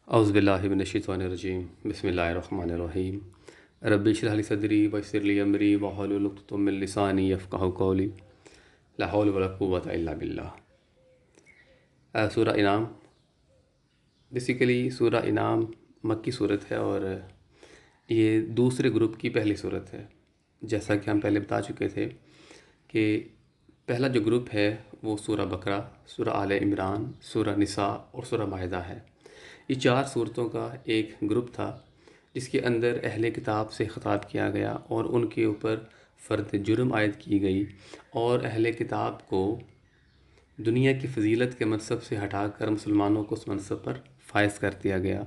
اعوذ باللہ من الشیطان الرجیم بسم اللہ الرحمن الرحیم رب اشرح لی صدری ویسر لی امری واحلل عقدۃ من لسانی یفقہوا قولی لا حول ولا قوۃ الا باللہ۔ سورہ انعام، بیسیکلی سورہ انعام مکی صورت ہے اور یہ دوسرے گروپ کی پہلی صورت ہے۔ جیسا کہ ہم پہلے بتا چکے تھے کہ پہلا جو گروپ ہے وہ سورہ بقرہ، سورہ آل عمران، سورہ نساء اور سورہ مائدہ ہے۔ یہ چار صورتوں کا ایک گروپ تھا جس کے اندر اہل کتاب سے خطاب کیا گیا اور ان کے اوپر فرد جرم عائد کی گئی، اور اہل کتاب کو دنیا کی فضیلت کے منصب سے ہٹا کر مسلمانوں کو اس منصب پر فائز کر دیا گیا،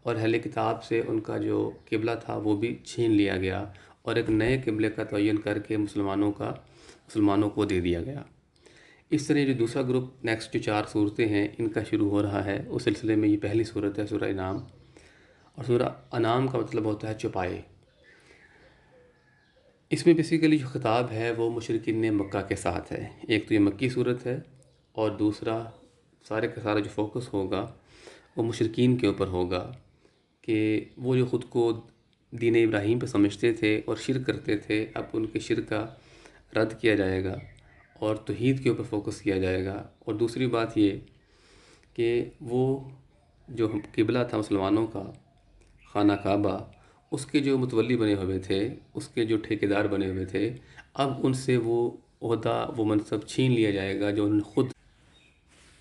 اور اہل کتاب سے ان کا جو قبلہ تھا وہ بھی چھین لیا گیا اور ایک نئے قبلے کا تعین کر کے مسلمانوں کو دے دیا گیا۔ اس طرح جو دوسرا گروپ نیکسٹ جو چار صورتیں ہیں ان کا شروع ہو رہا ہے، اس سلسلے میں یہ پہلی صورت ہے سورہ انعام، اور سورہ انعام کا مطلب ہوتا ہے چوپائے۔ اس میں بیسیکلی جو خطاب ہے وہ مشرکین مکہ کے ساتھ ہے۔ ایک تو یہ مکی صورت ہے، اور دوسرا سارے کا سارا جو فوکس ہوگا وہ مشرکین کے اوپر ہوگا کہ وہ جو خود کو دین ابراہیم پہ سمجھتے تھے اور شرک کرتے تھے، اب ان کے شرک کا رد کیا جائے گا اور توحید کے اوپر فوکس کیا جائے گا۔ اور دوسری بات یہ کہ وہ جو قبلہ تھا مسلمانوں کا، خانہ کعبہ، اس کے جو متولی بنے ہوئے تھے، اس کے جو ٹھیکیدار بنے ہوئے تھے، اب ان سے وہ عہدہ، وہ منصب چھین لیا جائے گا جو انہوں نے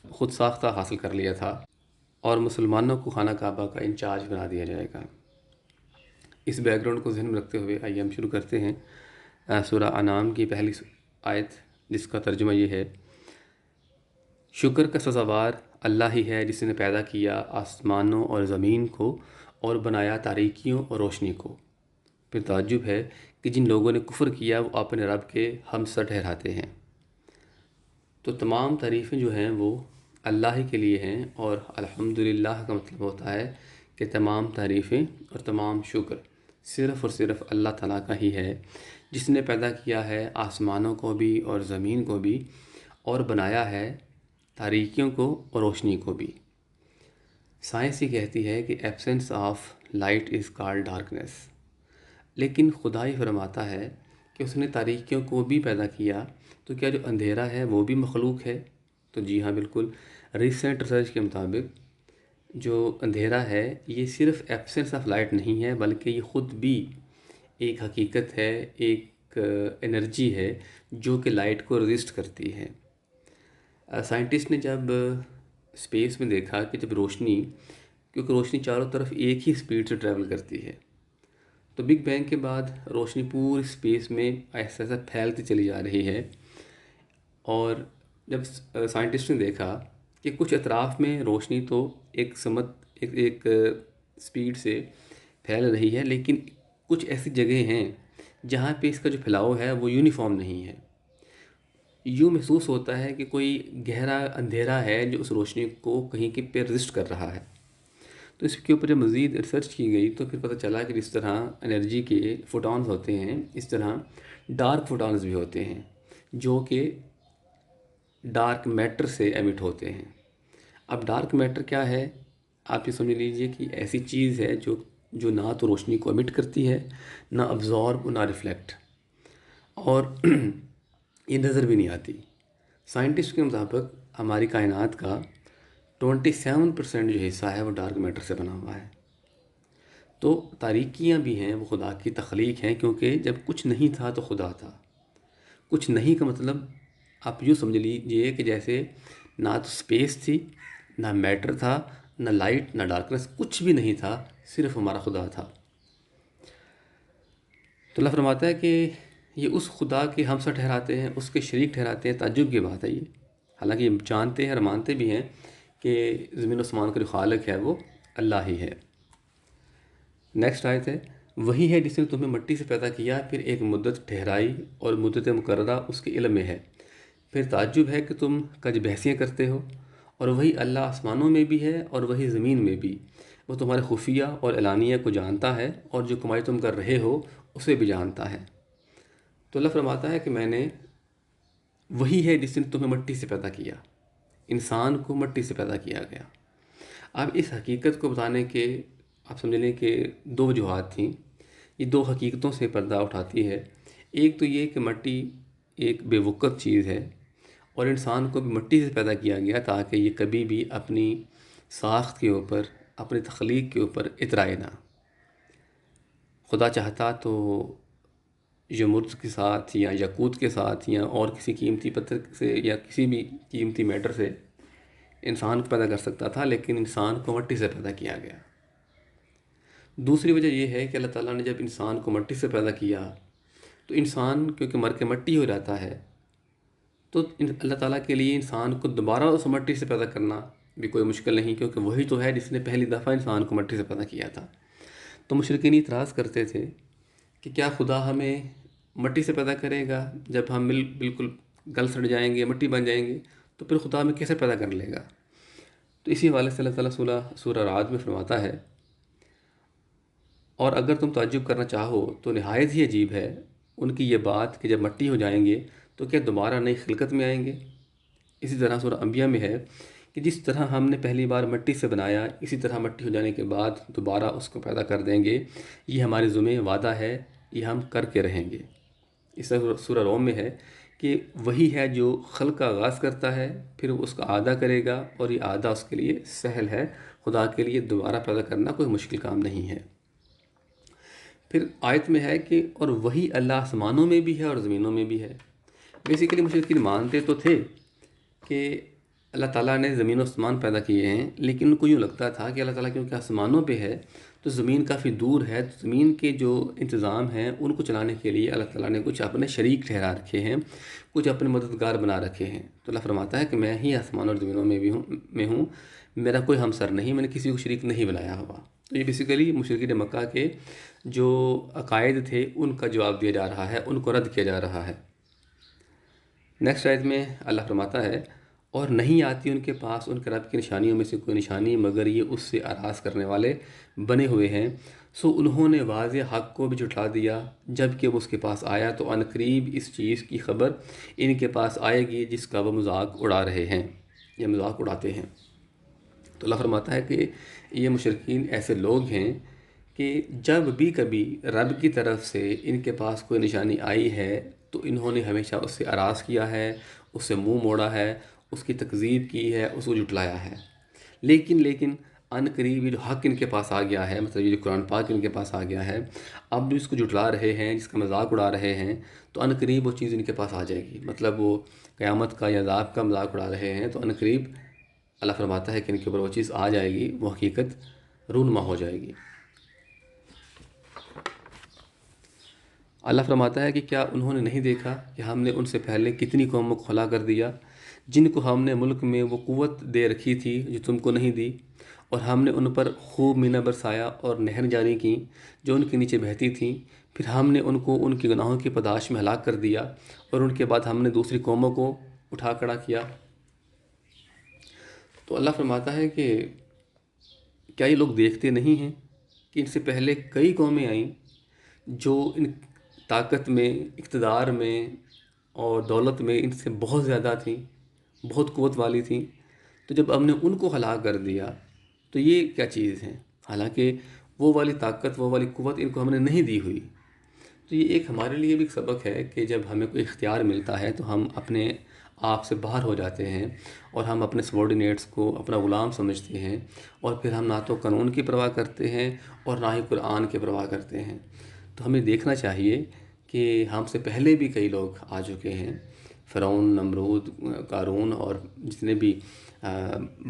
خود ساختہ حاصل کر لیا تھا، اور مسلمانوں کو خانہ کعبہ کا انچارج بنا دیا جائے گا۔ اس بیک گراؤنڈ کو ذہن میں رکھتے ہوئے آئیے ہم شروع کرتے ہیں سورہ انعام کی پہلی آیت، جس کا ترجمہ یہ ہے: شکر کا سزاوار اللہ ہی ہے جس نے پیدا کیا آسمانوں اور زمین کو اور بنایا تاریکیوں اور روشنی کو۔ پھر تعجب ہے کہ جن لوگوں نے کفر کیا وہ اپنے رب کے ہمسر ٹھہراتے ہیں۔ تو تمام تعریفیں جو ہیں وہ اللہ ہی کے لیے ہیں، اور الحمدللہ کا مطلب ہوتا ہے کہ تمام تعریفیں اور تمام شکر صرف اور صرف اللہ تعالیٰ کا ہی ہے، جس نے پیدا کیا ہے آسمانوں کو بھی اور زمین کو بھی، اور بنایا ہے تاریکیوں کو اور روشنی کو بھی۔ سائنس یہ کہتی ہے کہ absence of light is called darkness, لیکن خدا ہی فرماتا ہے کہ اس نے تاریکیوں کو بھی پیدا کیا، تو کیا جو اندھیرا ہے وہ بھی مخلوق ہے؟ تو جی ہاں، بالکل۔ ریسنٹ ریسرچ کے مطابق جو اندھیرا ہے یہ صرف ایبسنس آف لائٹ نہیں ہے، بلکہ یہ خود بھی ایک حقیقت ہے، ایک انرجی ہے جو کہ لائٹ کو ریزسٹ کرتی ہے۔ سائنٹسٹ نے جب اسپیس میں دیکھا کہ جب روشنی، کیونکہ روشنی چاروں طرف ایک ہی سپیڈ سے ٹریول کرتی ہے، تو بگ بینگ کے بعد روشنی پوری اسپیس میں ایسا ایسا پھیلتی چلی جا رہی ہے، اور جب سائنٹسٹ نے دیکھا کہ کچھ اطراف میں روشنی تو ایک سپیڈ سے پھیل رہی ہے، لیکن کچھ ایسی جگہیں ہیں جہاں پہ اس کا جو پھیلاؤ ہے وہ یونیفارم نہیں ہے۔ یوں محسوس ہوتا ہے کہ کوئی گہرا اندھیرا ہے جو اس روشنی کو کہیں کے پہ رزسٹ کر رہا ہے۔ تو اس کے اوپر جب مزید ریسرچ کی گئی تو پھر پتہ چلا کہ جس طرح انرجی کے فوٹونز ہوتے ہیں، اس طرح ڈارک فوٹونز بھی ہوتے ہیں جو کہ ڈارک میٹر سے ایمٹ ہوتے ہیں۔ اب ڈارک میٹر کیا ہے؟ آپ یہ سمجھ لیجئے کہ ایسی چیز ہے جو نہ تو روشنی کو ایمٹ کرتی ہے، نہ ابزارب، نہ ریفلیکٹ، اور یہ نظر بھی نہیں آتی۔ سائنٹسٹ کے مطابق ہماری کائنات کا 27% جو حصہ ہے وہ ڈارک میٹر سے بنا ہوا ہے۔ تو تاریکیاں بھی ہیں، وہ خدا کی تخلیق ہیں، کیونکہ جب کچھ نہیں تھا تو خدا تھا۔ کچھ نہیں کا مطلب آپ یوں سمجھ لیجئے کہ جیسے نہ تو اسپیس تھی، نہ میٹر تھا، نہ لائٹ، نہ ڈارکنس، کچھ بھی نہیں تھا، صرف ہمارا خدا تھا۔ تو اللہ فرماتا ہے کہ یہ اس خدا کے ہمسر ٹھہراتے ہیں، اس کے شریک ٹھہراتے ہیں۔ تعجب کی بات ہے یہ، حالانکہ یہ جانتے ہیں اور مانتے بھی ہیں کہ زمین و آسمان کا جو خالق ہے وہ اللہ ہی ہے۔ نیکسٹ آیت ہے: وہی ہے جس نے تمہیں مٹی سے پیدا کیا، پھر ایک مدت ٹھہرائی اور مدت مقررہ اس کے علم میں ہے، پھر تعجب ہے کہ تم کج بحثیاں کرتے ہو۔ اور وہی اللہ آسمانوں میں بھی ہے اور وہی زمین میں بھی، وہ تمہارے خفیہ اور اعلانیہ کو جانتا ہے، اور جو کمائی تم کر رہے ہو اسے بھی جانتا ہے۔ تو اللہ فرماتا ہے کہ وہی ہے جس نے تمہیں مٹی سے پیدا کیا، انسان کو مٹی سے پیدا کیا گیا۔ اب اس حقیقت کو بتانے کے آپ سمجھ لیں کہ دو وجوہات تھیں. یہ دو حقیقتوں سے پردہ اٹھاتی ہے. ایک تو یہ کہ مٹی ایک بے وقت چیز ہے اور انسان کو بھی مٹی سے پیدا کیا گیا تاکہ یہ کبھی بھی اپنی ساخت کے اوپر، اپنی تخلیق کے اوپر اترائے نہ. خدا چاہتا تو یمرد کے ساتھ یا یاقوت کے ساتھ یا اور کسی قیمتی پتھر سے یا کسی بھی قیمتی میٹر سے انسان کو پیدا کر سکتا تھا، لیکن انسان کو مٹی سے پیدا کیا گیا. دوسری وجہ یہ ہے کہ اللہ تعالیٰ نے جب انسان کو مٹی سے پیدا کیا تو انسان کیونکہ مر کے مٹی ہو جاتا ہے، تو اللہ تعالیٰ کے لیے انسان کو دوبارہ اس مٹی سے پیدا کرنا بھی کوئی مشکل نہیں، کیونکہ وہی تو ہے جس نے پہلی دفعہ انسان کو مٹی سے پیدا کیا تھا. تو مشرکین اعتراض کرتے تھے کہ کیا خدا ہمیں مٹی سے پیدا کرے گا؟ جب ہم بالکل گل سڑ جائیں گے، مٹی بن جائیں گے، تو پھر خدا ہمیں کیسے پیدا کر لے گا؟ تو اسی حوالے سے اللہ تعالیٰ سورہ رعد میں فرماتا ہے، اور اگر تم تعجب کرنا چاہو تو نہایت ہی عجیب ہے ان کی یہ بات کہ جب مٹی ہو جائیں گے تو کیا دوبارہ نئی خلقت میں آئیں گے. اسی طرح سورہ انبیاء میں ہے کہ جس طرح ہم نے پہلی بار مٹی سے بنایا، اسی طرح مٹی ہو جانے کے بعد دوبارہ اس کو پیدا کر دیں گے. یہ ہمارے ذمہ وعدہ ہے، یہ ہم کر کے رہیں گے. اس طرح سورہ روم میں ہے کہ وہی ہے جو خلق کا آغاز کرتا ہے، پھر وہ اس کا اعادہ کرے گا، اور یہ اعادہ اس کے لیے سہل ہے. خدا کے لیے دوبارہ پیدا کرنا کوئی مشکل کام نہیں ہے. پھر آیت میں ہے کہ اور وہی اللہ آسمانوں میں بھی ہے اور زمینوں میں بھی ہے. بیسیکلی مشرکین مانتے تو تھے کہ اللہ تعالیٰ نے زمین و آسمان پیدا کیے ہیں، لیکن ان کو یوں لگتا تھا کہ اللہ تعالیٰ کیونکہ آسمانوں پہ ہے تو زمین کافی دور ہے، تو زمین کے جو انتظام ہیں ان کو چلانے کے لیے اللہ تعالیٰ نے کچھ اپنے شریک ٹھہرا رکھے ہیں، کچھ اپنے مددگار بنا رکھے ہیں. تو اللہ فرماتا ہے کہ میں ہی آسمان اور زمینوں میں ہوں، میرا کوئی ہمسر نہیں، میں نے کسی کو شریک نہیں بنایا ہوا. تو یہ بیسیکلی مشرکین مکہ کے جو عقائد تھے ان کا جواب دیا جا رہا ہے، ان کو رد کیا جا رہا ہے. نیکسٹ آیت میں اللہ فرماتا ہے، اور نہیں آتی ان کے پاس ان کے رب کی نشانیوں میں سے کوئی نشانی مگر یہ اس سے اراض کرنے والے بنے ہوئے ہیں. سو انہوں نے واضح حق کو بھی جھٹلا دیا، جب کہ وہ اس کے پاس آیا تو ان قریب اس چیز کی خبر ان کے پاس آئے گی جس کا وہ مذاق اڑا رہے ہیں یا مذاق اڑاتے ہیں. تو اللہ فرماتا ہے کہ یہ مشرکین ایسے لوگ ہیں کہ جب بھی کبھی رب کی طرف سے ان کے پاس کوئی نشانی آئی ہے تو انہوں نے ہمیشہ اس سے اراض کیا ہے، اس سے منہ موڑا ہے، اس کی تکذیب کی ہے، اس کو جھٹلایا ہے. لیکن ان قریب یہ جو حق ان کے پاس آ گیا ہے، مطلب یہ جو قرآن پاک ان کے پاس آ گیا ہے، اب بھی اس کو جھٹلا رہے ہیں، جس کا مذاق اڑا رہے ہیں، تو ان قریب وہ چیز ان کے پاس آ جائے گی. مطلب وہ قیامت کا یا عذاب کا مذاق اڑا رہے ہیں تو ان قریب اللہ فرماتا ہے کہ ان کے اوپر وہ چیز آ جائے گی، وہ حقیقت رونما ہو جائے گی. اللہ فرماتا ہے کہ کیا انہوں نے نہیں دیکھا کہ ہم نے ان سے پہلے کتنی قوموں کو خلا کر دیا جن کو ہم نے ملک میں وہ قوت دے رکھی تھی جو تم کو نہیں دی، اور ہم نے ان پر خوب مینہ برسایا اور نہر جاری کیں جو ان کے نیچے بہتی تھیں. پھر ہم نے ان کو ان کے گناہوں کی پاداش میں ہلاک کر دیا، اور ان کے بعد ہم نے دوسری قوموں کو اٹھا کھڑا کیا. تو اللہ فرماتا ہے کہ کیا یہ لوگ دیکھتے نہیں ہیں کہ ان سے پہلے کئی قومیں آئیں جو ان طاقت میں، اقتدار میں اور دولت میں ان سے بہت زیادہ تھیں، بہت قوت والی تھیں. تو جب ہم نے ان کو ہلاک کر دیا تو یہ کیا چیز ہے؟ حالانکہ وہ والی طاقت، وہ والی قوت ان کو ہم نے نہیں دی ہوئی. تو یہ ایک ہمارے لیے بھی ایک سبق ہے کہ جب ہمیں کوئی اختیار ملتا ہے تو ہم اپنے آپ سے باہر ہو جاتے ہیں اور ہم اپنے سبارڈینیٹس کو اپنا غلام سمجھتے ہیں، اور پھر ہم نہ تو قانون کی پرواہ کرتے ہیں اور نہ ہی قرآن کی پرواہ کرتے ہیں. تو ہمیں دیکھنا چاہیے کہ ہم سے پہلے بھی کئی لوگ آ چکے ہیں، فرعون، نمرود، قارون اور جتنے بھی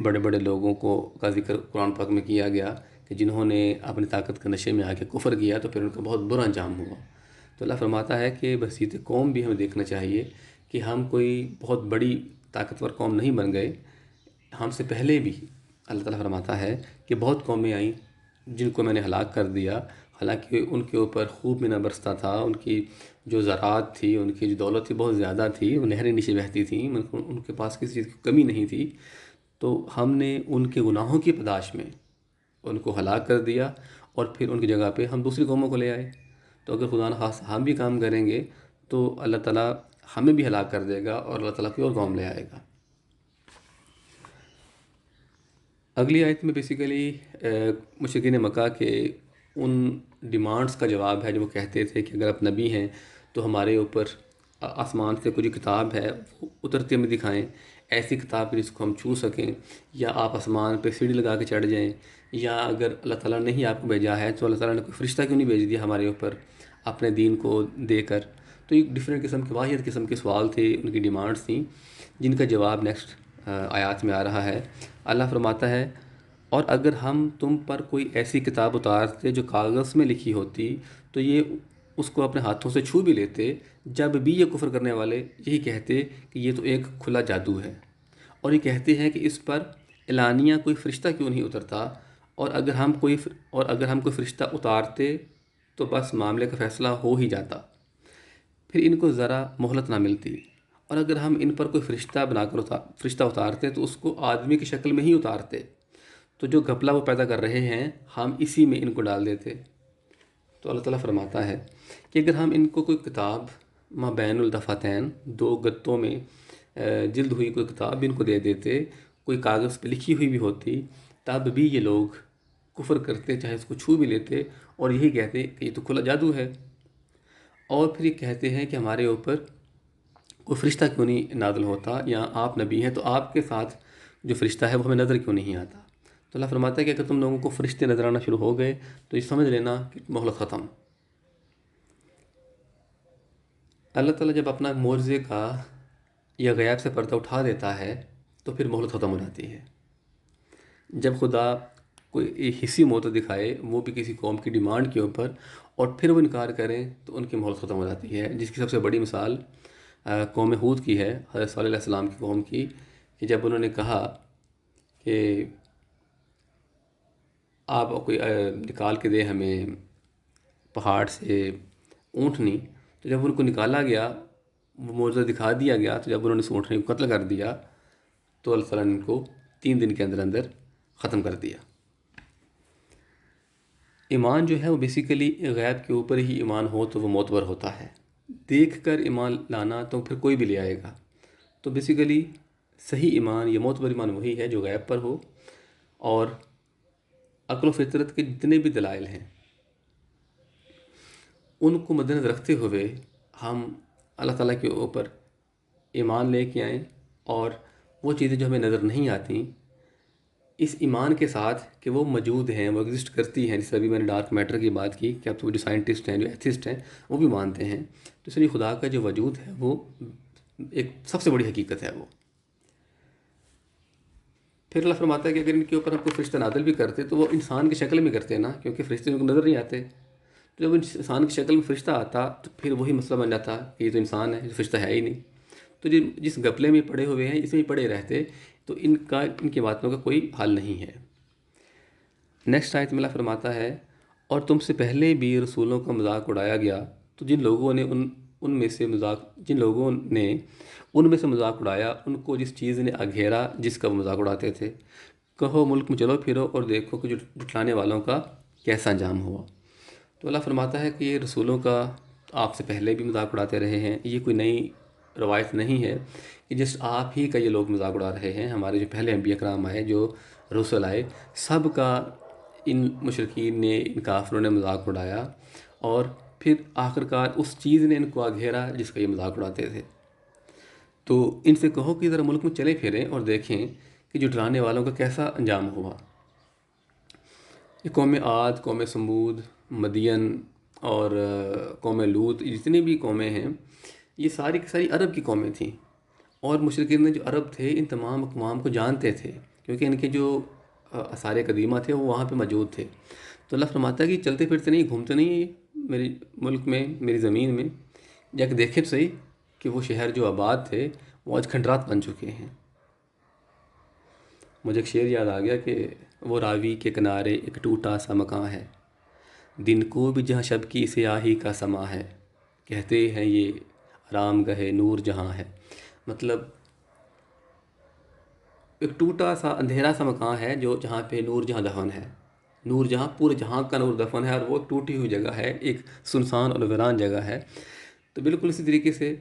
بڑے بڑے لوگوں کا ذکر قرآن پاک میں کیا گیا کہ جنہوں نے اپنی طاقت کے نشے میں آ کے کفر کیا تو پھر ان کا بہت برا انجام ہوا. تو اللہ فرماتا ہے کہ بسیط قوم بھی ہمیں دیکھنا چاہیے کہ ہم کوئی بہت بڑی طاقتور قوم نہیں بن گئے. ہم سے پہلے بھی اللہ تعالیٰ فرماتا ہے کہ بہت قومیں آئیں جن کو میں نے ہلاک کر دیا، حالانکہ ان کے اوپر خوب مینہ برستا تھا، ان کی جو زراعت تھی، ان کی جو دولت تھی بہت زیادہ تھی، وہ نہریں نیچے بہتی تھیں، ان کے پاس کسی چیز کی کمی نہیں تھی. تو ہم نے ان کے گناہوں کی پاداش میں ان کو ہلاک کر دیا اور پھر ان کی جگہ پہ ہم دوسری قوموں کو لے آئے. تو اگر خدا نخواستہ ہم بھی کام کریں گے تو اللہ تعالیٰ ہمیں بھی ہلاک کر دے گا اور اللہ تعالیٰ کوئی اور قوم لے آئے گا. اگلی آیت میں بیسیکلی مشرکین مکہ کے ان ڈیمانڈس کا جواب ہے جو وہ کہتے تھے کہ اگر آپ نبی ہیں تو ہمارے اوپر آسمان سے کوئی کتاب ہے وہ اترتے ہمیں دکھائیں، ایسی کتاب جس کو ہم چھو سکیں، یا آپ آسمان پہ سیڑھی لگا کے چڑھ جائیں، یا اگر اللہ تعالیٰ نے ہی آپ کو بھیجا ہے تو اللہ تعالیٰ نے کوئی فرشتہ کیوں نہیں بھیج دیا ہمارے اوپر اپنے دین کو دے کر۔ تو یہ ڈفرینٹ قسم کے، واحد قسم کے سوال تھے، ان کی ڈیمانڈس تھیں، جن کا جواب نیکسٹ آیات میں آ رہا ہے۔ اللہ فرماتا ہے، اور اگر ہم تم پر کوئی ایسی کتاب اتارتے جو کاغذ میں لکھی ہوتی تو یہ اس کو اپنے ہاتھوں سے چھو بھی لیتے، جب بھی یہ کفر کرنے والے یہی کہتے کہ یہ تو ایک کھلا جادو ہے، اور یہ کہتے ہیں کہ اس پر اعلانیہ کوئی فرشتہ کیوں نہیں اترتا، اور اگر ہم کوئی فرشتہ اتارتے تو بس معاملے کا فیصلہ ہو ہی جاتا، پھر ان کو ذرا مہلت نہ ملتی، اور اگر ہم ان پر کوئی فرشتہ بنا کر فرشتہ اتارتے تو اس کو آدمی کی شکل میں ہی اتارتے، تو جو گھپلا وہ پیدا کر رہے ہیں ہم اسی میں ان کو ڈال دیتے۔ تو اللہ تعالیٰ فرماتا ہے کہ اگر ہم ان کو کوئی کتاب ما بین الدفتین، دو گتوں میں جلد ہوئی کوئی کتاب ان کو دے دیتے، کوئی کاغذ پہ لکھی ہوئی بھی ہوتی، تب بھی یہ لوگ کفر کرتے، چاہے اس کو چھو بھی لیتے، اور یہی کہتے کہ یہ تو کھلا جادو ہے، اور پھر یہ کہتے ہیں کہ ہمارے اوپر کوئی فرشتہ کیوں نہیں نازل ہوتا، یا آپ نبی ہیں تو آپ کے ساتھ جو فرشتہ ہے وہ ہمیں نظر کیوں نہیں آتا۔ تو اللہ فرماتا ہے کہ اگر تم لوگوں کو فرشتے نظر آنا شروع ہو گئے تو یہ سمجھ لینا کہ مہلت ختم۔ اللہ تعالیٰ جب اپنا معجزے کا یا غیب سے پردہ اٹھا دیتا ہے تو پھر مہلت ختم ہو جاتی ہے۔ جب خدا کوئی حصی موت دکھائے، وہ بھی کسی قوم کی ڈیمانڈ کے اوپر، اور پھر وہ انکار کریں تو ان کی مہلت ختم ہو جاتی ہے، جس کی سب سے بڑی مثال قوم ہود کی ہے، حضرت صالح علیہ السلام کی قوم کی، کہ جب انہوں نے کہا کہ آپ کوئی نکال کے دے ہمیں پہاڑ سے اونٹنی، تو جب ان کو نکالا گیا، وہ معجزہ دکھا دیا گیا، تو جب انہوں نے اس اونٹنی کو قتل کر دیا تو اللہ تعالیٰ نے ان کو 3 دن کے اندر اندر ختم کر دیا۔ ایمان جو ہے وہ بیسیکلی غیب کے اوپر ہی ایمان ہو تو وہ معتبر ہوتا ہے، دیکھ کر ایمان لانا تو پھر کوئی بھی لے آئے گا۔ تو بیسیکلی صحیح ایمان یا معتبر ایمان وہی ہے جو غیب پر ہو، اور عقل و فطرت کے جتنے بھی دلائل ہیں ان کو مد نظر رکھتے ہوئے ہم اللہ تعالیٰ کے اوپر ایمان لے کے آئیں، اور وہ چیزیں جو ہمیں نظر نہیں آتی اس ایمان کے ساتھ کہ وہ موجود ہیں، وہ ایگزسٹ کرتی ہیں، جیسے ابھی میں نے ڈارک میٹر کی بات کی کہ اب تو جو سائنٹسٹ ہیں، جو ایتھسٹ ہیں، وہ بھی مانتے ہیں، تو اس لیے خدا کا جو وجود ہے وہ ایک سب سے بڑی حقیقت ہے وہ۔ پھر اللہ فرماتا ہے کہ اگر ان کے اوپر ہم کوئی فرشتہ نازل بھی کرتے تو وہ انسان کی شکل میں کرتے نا، کیونکہ فرشتے ان کو نظر نہیں آتے، تو جب انسان کی شکل میں فرشتہ آتا تو پھر وہی مسئلہ بن جاتا کہ یہ تو انسان ہے، فرشتہ ہے ہی نہیں۔ تو جس گپلے میں پڑے ہوئے ہیں اس میں پڑے رہتے، تو ان کی باتوں کا کوئی حل نہیں ہے۔ نیکسٹ آیت میں اللہ فرماتا ہے، اور تم سے پہلے بھی رسولوں کا مذاق اڑایا گیا، تو جن لوگوں نے ان میں سے مذاق اڑایا، ان کو جس چیز نے اگھیرا جس کا وہ مذاق اڑاتے تھے، کہو ملک میں چلو پھرو اور دیکھو کہ جھٹلانے والوں کا کیسا انجام ہوا۔ تو اللہ فرماتا ہے کہ یہ رسولوں کا آپ سے پہلے بھی مذاق اڑاتے رہے ہیں، یہ کوئی نئی روایت نہیں ہے کہ جسٹ آپ ہی کا یہ لوگ مذاق اڑا رہے ہیں، ہمارے جو پہلے انبیاء کرام آئے، جو رسول آئے، سب کا ان مشرکین نے، ان کافروں نے مذاق اڑایا، اور پھر آخرکار اس چیز نے ان کو گھیرا جس کا یہ مذاق اڑاتے تھے۔ تو ان سے کہو کہ ذرا ملک میں چلے پھریں اور دیکھیں کہ جو ڈرانے والوں کا کیسا انجام ہوا۔ یہ قوم عاد، قوم سمود، مدین اور قوم لوط، جتنی بھی قومیں ہیں یہ ساری کی ساری عرب کی قومیں تھیں، اور مشرکین جو عرب تھے ان تمام اقوام کو جانتے تھے، کیونکہ ان کے جو آثار قدیمہ تھے وہ وہاں پہ موجود تھے۔ تو اللہ فرماتا ہے کہ چلتے پھرتے نہیں، گھومتے نہیں میری ملک میں، میری زمین میں، جا کے دیکھے تو صحیح کہ وہ شہر جو آباد تھے وہ آج کھنڈرات بن چکے ہیں۔ مجھے ایک شعر یاد آ گیا کہ وہ راوی کے کنارے ایک ٹوٹا سا مکان ہے، دن کو بھی جہاں شب کی سیاہی کا سما ہے، کہتے ہیں یہ آرام گاہ نور جہاں ہے۔ مطلب ایک ٹوٹا سا اندھیرا سا مکان ہے جو جہاں پہ نور جہاں دفن ہے، نور جہاں پورے جہاں کا نور دفن ہے، اور وہ ٹوٹی ہوئی جگہ ہے، ایک سنسان اور ویران جگہ ہے۔ تو بالکل اسی طریقے سے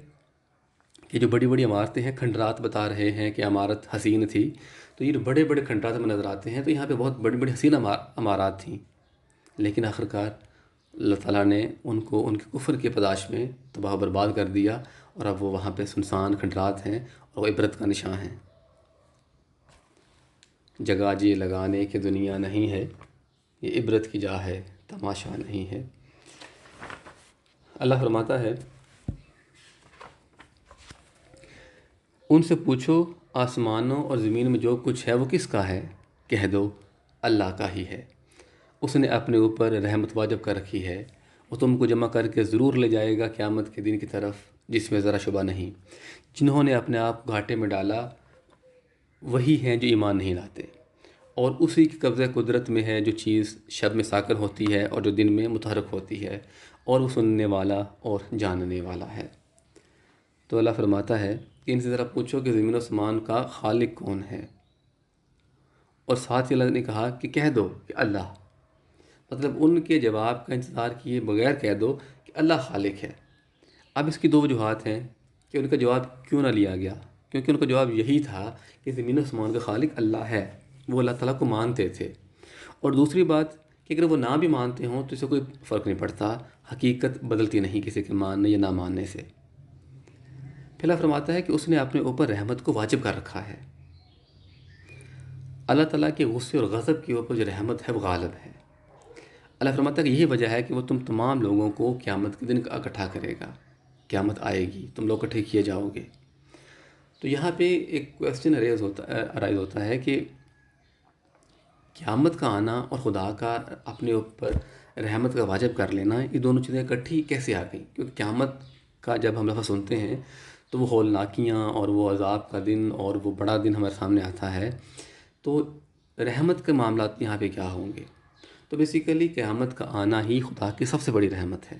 کہ جو بڑی بڑی عمارتیں ہیں کھنڈرات بتا رہے ہیں کہ عمارت حسین تھی، تو یہ جو بڑے بڑے کھنڈرات ہمیں نظر آتے ہیں، تو یہاں پہ بہت بڑی بڑی حسین عمارات تھیں، لیکن آخرکار اللہ تعالیٰ نے ان کو ان کے کفر کے پاداش میں تباہ و برباد کر دیا، اور اب وہ وہاں پہ سنسان کھنڈرات ہیں اور وہ عبرت کا نشان ہیں۔ جگہ جی لگانے کی دنیا نہیں ہے، یہ عبرت کی جا ہے، تماشا نہیں ہے۔ اللہ فرماتا ہے، ان سے پوچھو آسمانوں اور زمین میں جو کچھ ہے وہ کس کا ہے؟ کہہ دو اللہ کا ہی ہے۔ اس نے اپنے اوپر رحمت واجب کر رکھی ہے، وہ تم کو جمع کر کے ضرور لے جائے گا قیامت کے دن کی طرف، جس میں ذرا شبہ نہیں۔ جنہوں نے اپنے آپ کو گھاٹے میں ڈالا وہی ہیں جو ایمان نہیں لاتے، اور اسی کی قبضہ قدرت میں ہے جو چیز شب میں ساکن ہوتی ہے اور جو دن میں متحرک ہوتی ہے، اور وہ سننے والا اور جاننے والا ہے۔ تو اللہ فرماتا ہے کہ ان سے ذرا پوچھو کہ زمین و آسمان کا خالق کون ہے، اور ساتھ ہی اللہ نے کہا کہ کہہ دو کہ اللہ، مطلب ان کے جواب کا انتظار کیے بغیر کہہ دو کہ اللہ خالق ہے۔ اب اس کی دو وجوہات ہیں کہ ان کا جواب کیوں نہ لیا گیا، کیونکہ ان کا جواب یہی تھا کہ زمین و آسمان کا خالق اللہ ہے، وہ اللہ تعالیٰ کو مانتے تھے۔ اور دوسری بات کہ اگر وہ نہ بھی مانتے ہوں تو اسے کوئی فرق نہیں پڑتا، حقیقت بدلتی نہیں کسی کے ماننے یا نہ ماننے سے۔ پھر اللہ فرماتا ہے کہ اس نے اپنے اوپر رحمت کو واجب کر رکھا ہے۔ اللہ تعالیٰ کے غصے اور غضب کے اوپر جو رحمت ہے وہ غالب ہے۔ اللہ فرماتا ہے کہ یہی وجہ ہے کہ وہ تم تمام لوگوں کو قیامت کے دن اکٹھا کرے گا، قیامت آئے گی، تم لوگ اکٹھے کیے جاؤ گے۔ تو یہاں پہ ایک کویسچن ارائز ہوتا ہے کہ قیامت کا آنا اور خدا کا اپنے اوپر رحمت کا واجب کر لینا، یہ دونوں چیزیں اکٹھی کیسے آ گئیں؟ کیونکہ قیامت کا جب ہم لفظ سنتے ہیں تو وہ ہولناکیاں اور وہ عذاب کا دن اور وہ بڑا دن ہمارے سامنے آتا ہے، تو رحمت کے معاملات یہاں پہ کیا ہوں گے؟ تو بیسیکلی قیامت کا آنا ہی خدا کی سب سے بڑی رحمت ہے۔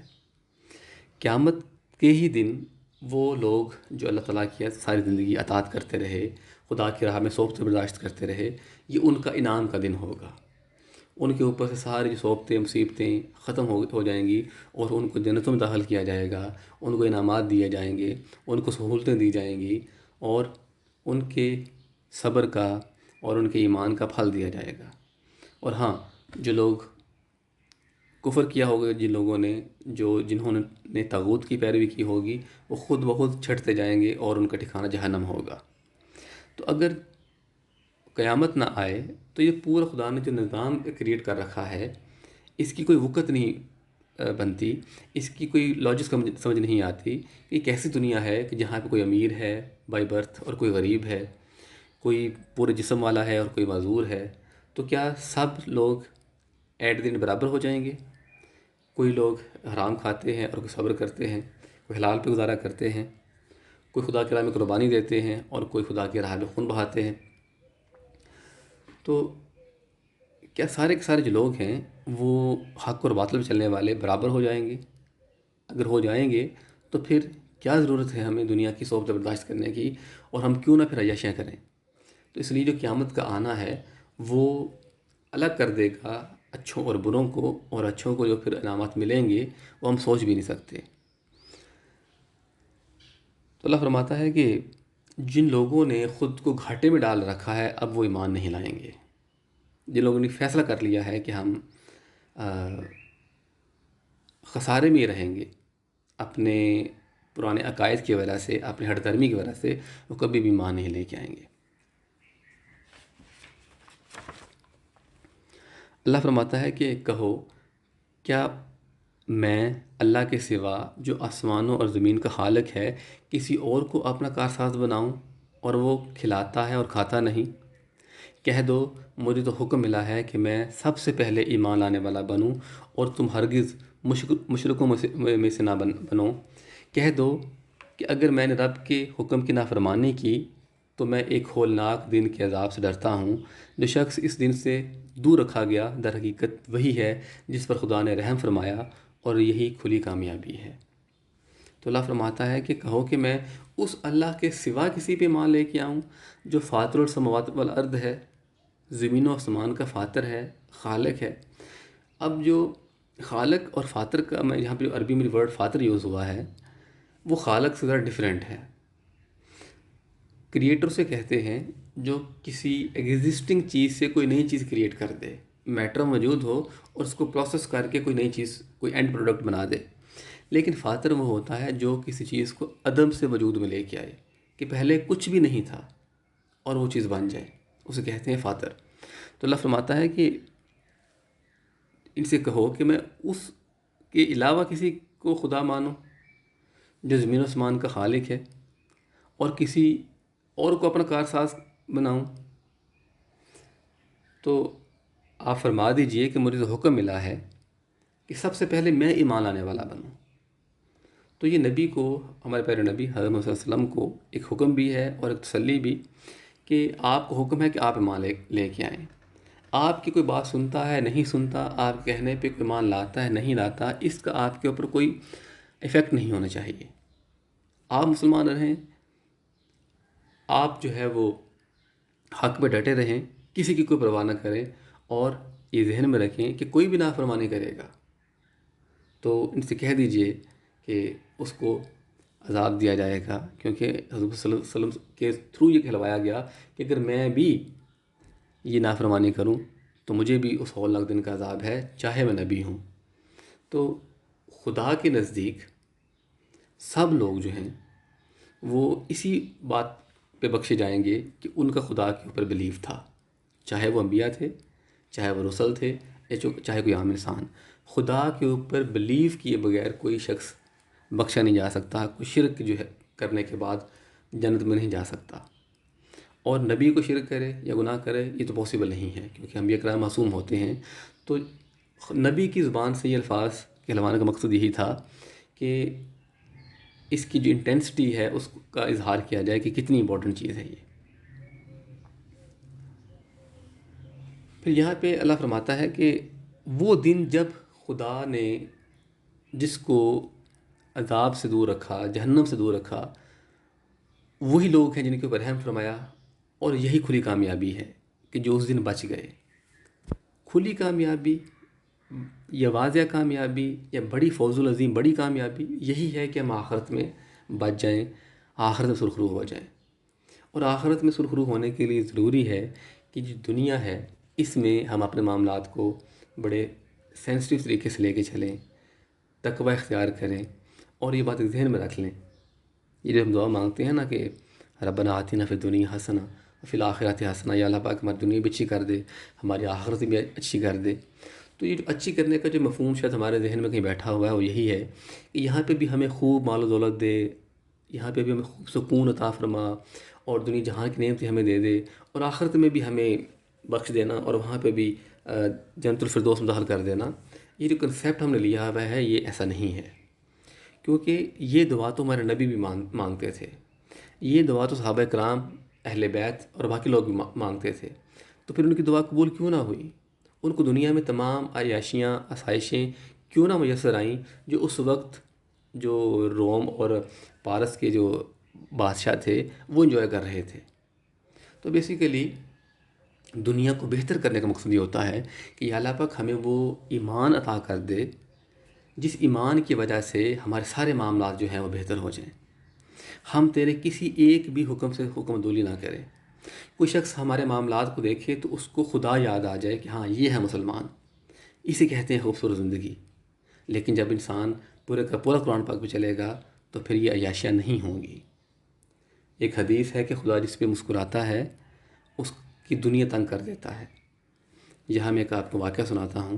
قیامت کے ہی دن وہ لوگ جو اللہ تعالیٰ کی ساری زندگی اطاعت کرتے رہے، خدا کی راہ میں صحبت برداشت کرتے رہے، یہ ان کا انعام کا دن ہوگا۔ ان کے اوپر سے ساری جو صحبتیں مصیبتیں ختم ہو جائیں گی، اور ان کو جنتوں میں داخل کیا جائے گا، ان کو انعامات دیے جائیں گے، ان کو سہولتیں دی جائیں گی، اور ان کے صبر کا اور ان کے ایمان کا پھل دیا جائے گا۔ اور ہاں، جو لوگ کفر کیا ہوگا، جن لوگوں نے جنہوں نے طاغوت کی پیروی کی ہوگی، وہ خود بخود چھٹتے جائیں گے اور ان کا ٹھکانہ جہنم ہوگا۔ تو اگر قیامت نہ آئے تو یہ پورا خدا نے جو نظام کریٹ کر رکھا ہے، اس کی کوئی وقت نہیں بنتی، اس کی کوئی لاجک سمجھ نہیں آتی کہ ایک ایسی دنیا ہے کہ جہاں پہ کوئی امیر ہے بائی برتھ اور کوئی غریب ہے، کوئی پورے جسم والا ہے اور کوئی معذور ہے، تو کیا سب لوگ ایٹ دن برابر ہو جائیں گے؟ کوئی لوگ حرام کھاتے ہیں اور کوئی صبر کرتے ہیں، کوئی حلال پہ گزارا کرتے ہیں، کوئی خدا کی راہ میں قربانی دیتے ہیں اور کوئی خدا کی راہ میں خون بہاتے ہیں۔ تو کیا سارے کے سارے جو لوگ ہیں وہ حق اور باطل پہ چلنے والے برابر ہو جائیں گے؟ اگر ہو جائیں گے تو پھر کیا ضرورت ہے ہمیں دنیا کی صحبت برداشت کرنے کی، اور ہم کیوں نہ پھر عیاشیاں کریں؟ تو اس لیے جو قیامت کا آنا ہے وہ الگ کر دے گا اچھوں اور بروں کو، اور اچھوں کو جو پھر انعامات ملیں گے وہ ہم سوچ بھی نہیں سکتے۔ تو اللہ فرماتا ہے کہ جن لوگوں نے خود کو گھاٹے میں ڈال رکھا ہے اب وہ ایمان نہیں لائیں گے۔ جن لوگوں نے فیصلہ کر لیا ہے کہ ہم خسارے میں رہیں گے اپنے پرانے عقائد کی وجہ سے، اپنے ہٹ درمی کی وجہ سے، وہ کبھی بھی ایمان نہیں لے کے آئیں گے۔ اللہ فرماتا ہے کہ کہو کیا میں اللہ کے سوا جو آسمانوں اور زمین کا خالق ہے کسی اور کو اپنا کارساز بناؤں اور وہ کھلاتا ہے اور کھاتا نہیں؟ کہہ دو مجھے تو حکم ملا ہے کہ میں سب سے پہلے ایمان لانے والا بنوں، اور تم ہرگز مشرکوں میں سے نہ بنو۔ کہہ دو کہ اگر میں نے رب کے حکم کی نافرمانی کی تو میں ایک ہولناک دن کے عذاب سے ڈرتا ہوں۔ جو شخص اس دن سے دور رکھا گیا در حقیقت وہی ہے جس پر خدا نے رحم فرمایا، اور یہی کھلی کامیابی ہے۔ تو اللہ فرماتا ہے کہ کہو کہ میں اس اللہ کے سوا کسی پہ ایمان لے کے آؤں جو فاطر السماوات والارض ہے، زمین و آسمان کا فاطر ہے، خالق ہے۔ اب جو خالق اور فاطر کا میں یہاں پہ عربی میں ورڈ فاطر یوز ہوا ہے، وہ خالق سے ذرا ڈیفرنٹ ہے۔ کریٹر سے کہتے ہیں جو کسی ایگزسٹنگ چیز سے کوئی نئی چیز کریٹ کر دے، میٹر موجود ہو اور اس کو پروسیس کر کے کوئی نئی چیز، کوئی اینڈ پروڈکٹ بنا دے۔ لیکن فاتر وہ ہوتا ہے جو کسی چیز کو عدم سے وجود میں لے کے آئے، کہ پہلے کچھ بھی نہیں تھا اور وہ چیز بن جائے، اسے کہتے ہیں فاتر۔ تو اللہ فرماتا ہے کہ ان سے کہو کہ میں اس کے علاوہ کسی کو خدا مانوں جو زمین و آسمان کا خالق ہے، اور کسی اور کو اپنا کارساز بناؤں؟ تو آپ فرما دیجئے کہ مجھے تو حکم ملا ہے کہ سب سے پہلے میں ایمان لانے والا بنوں۔ تو یہ نبی کو، ہمارے پیارے نبی حضرت محمد صلی اللہ علیہ وسلم کو ایک حکم بھی ہے اور ایک تسلی بھی، کہ آپ کو حکم ہے کہ آپ ایمان لے کے آئیں۔ آپ کی کوئی بات سنتا ہے نہیں سنتا، آپ کہنے پہ کوئی ایمان لاتا ہے نہیں لاتا، اس کا آپ کے اوپر کوئی ایفیکٹ نہیں ہونا چاہیے۔ آپ مسلمان رہیں، آپ جو ہے وہ حق پہ ڈٹے رہیں، کسی کی کوئی پرواہ نہ کریں، اور یہ ذہن میں رکھیں کہ کوئی بھی نافرمانی کرے گا تو ان سے کہہ دیجئے کہ اس کو عذاب دیا جائے گا، کیونکہ حضرت صلی اللہ علیہ وسلم کے تھرو یہ کہلوایا گیا کہ اگر میں بھی یہ نافرمانی کروں تو مجھے بھی اس ہولناک دن کا عذاب ہے، چاہے میں نبی ہوں۔ تو خدا کے نزدیک سب لوگ جو ہیں وہ اسی بات پہ بخشے جائیں گے کہ ان کا خدا کے اوپر بلیف تھا، چاہے وہ انبیاء تھے، چاہے وہ رسل تھے، یا چاہے کوئی عام انسان۔ خدا کے اوپر بلیف کیے بغیر کوئی شخص بخشا نہیں جا سکتا، کوئی شرک جو ہے کرنے کے بعد جنت میں نہیں جا سکتا۔ اور نبی کو شرک کرے یا گناہ کرے یہ تو پاسبل نہیں ہے، کیونکہ انبیاء کرام معصوم ہوتے ہیں۔ تو نبی کی زبان سے یہ الفاظ کہلوانے کا مقصد یہی تھا کہ اس کی جو انٹینسٹی ہے اس کا اظہار کیا جائے کہ کتنی امپورٹنٹ چیز ہے یہ۔ پھر یہاں پہ اللہ فرماتا ہے کہ وہ دن جب خدا نے جس کو عذاب سے دور رکھا، جہنم سے دور رکھا، وہی لوگ ہیں جن کے اوپر رحم فرمایا، اور یہی کھلی کامیابی ہے کہ جو اس دن بچ گئے۔ کھلی کامیابی یا واضح کامیابی یا بڑی فوز العظیم بڑی کامیابی یہی ہے کہ ہم آخرت میں بچ جائیں، آخرت میں سرخرو ہو جائیں۔ اور آخرت میں سرخرو ہونے کے لیے ضروری ہے کہ جو دنیا ہے اس میں ہم اپنے معاملات کو بڑے سینسٹیو طریقے سے لے کے چلیں، تقوی اختیار کریں، اور یہ بات ذہن میں رکھ لیں۔ یہ جو ہم دعا مانگتے ہیں نا کہ ربنا آتنا فی الدنیا حسنہ وفی الآخرۃ حسنہ، یا اللہ پاک ہماری دنیا بھی اچھی کر دے، ہماری آخرت بھی اچھی کر دے۔ تو یہ جو اچھی کرنے کا جو مفہوم شاید ہمارے ذہن میں کہیں بیٹھا ہوا ہے وہ یہی ہے کہ یہاں پہ بھی ہمیں خوب مال و دولت دے، یہاں پہ بھی ہمیں خوب سکون عطا فرما، اور دنیا جہان کی نعمتیں ہمیں دے دے، اور آخرت میں بھی ہمیں بخش دینا، اور وہاں پہ بھی جنت الفردوس میں داخل کر دینا۔ یہ جو کنسیپٹ ہم نے لیا ہوا ہے یہ ایسا نہیں ہے، کیونکہ یہ دعا تو ہمارے نبی بھی مانگتے تھے، یہ دعا تو صحابہ کرام، اہل بیت اور باقی لوگ بھی مانگتے تھے۔ تو پھر ان کی دعا قبول کیوں نہ ہوئی؟ ان کو دنیا میں تمام عیاشیاں، آسائشیں کیوں نہ میسر آئیں جو اس وقت جو روم اور پارس کے جو بادشاہ تھے وہ انجوائے کر رہے تھے۔ تو بیسیکلی دنیا کو بہتر کرنے کا مقصد یہ ہوتا ہے کہ یا اللہ پاک ہمیں وہ ایمان عطا کر دے جس ایمان کی وجہ سے ہمارے سارے معاملات جو ہیں وہ بہتر ہو جائیں، ہم تیرے کسی ایک بھی حکم سے حکم دولی نہ کریں۔ کوئی شخص ہمارے معاملات کو دیکھے تو اس کو خدا یاد آ جائے کہ ہاں یہ ہے مسلمان، اسے کہتے ہیں خوبصورت زندگی۔ لیکن جب انسان پورے کا پورا قرآن پاک پہ چلے گا تو پھر یہ عیاشیاں نہیں ہوں گی۔ ایک حدیث ہے کہ خدا جس پہ مسکراتا ہے اس کی دنیا تنگ کر دیتا ہے۔ یہاں میں ایک آپ کو واقعہ سناتا ہوں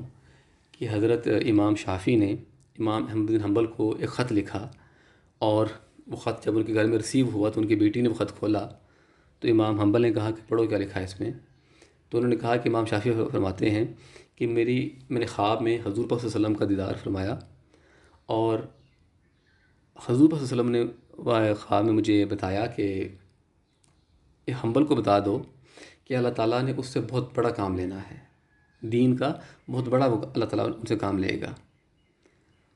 کہ حضرت امام شافعی نے امام احمد بن حنبل کو ایک خط لکھا، اور وہ خط جب ان کے گھر میں ریسیو ہوا تو ان کی بیٹی نے وہ خط کھولا، تو امام حنبل نے کہا کہ پڑھو کیا لکھا ہے اس میں۔ تو انہوں نے کہا کہ امام شافعی فرماتے ہیں کہ میں نے خواب میں حضور پاک صلی اللہ علیہ وسلم کا دیدار فرمایا، اور حضور پاک صلی اللہ علیہ وسلم نے خواب میں مجھے بتایا کہ حنبل کو بتا دو کہ اللہ تعالیٰ نے اس سے بہت بڑا کام لینا ہے، دین کا بہت بڑا اللہ تعالیٰ ان سے کام لے گا۔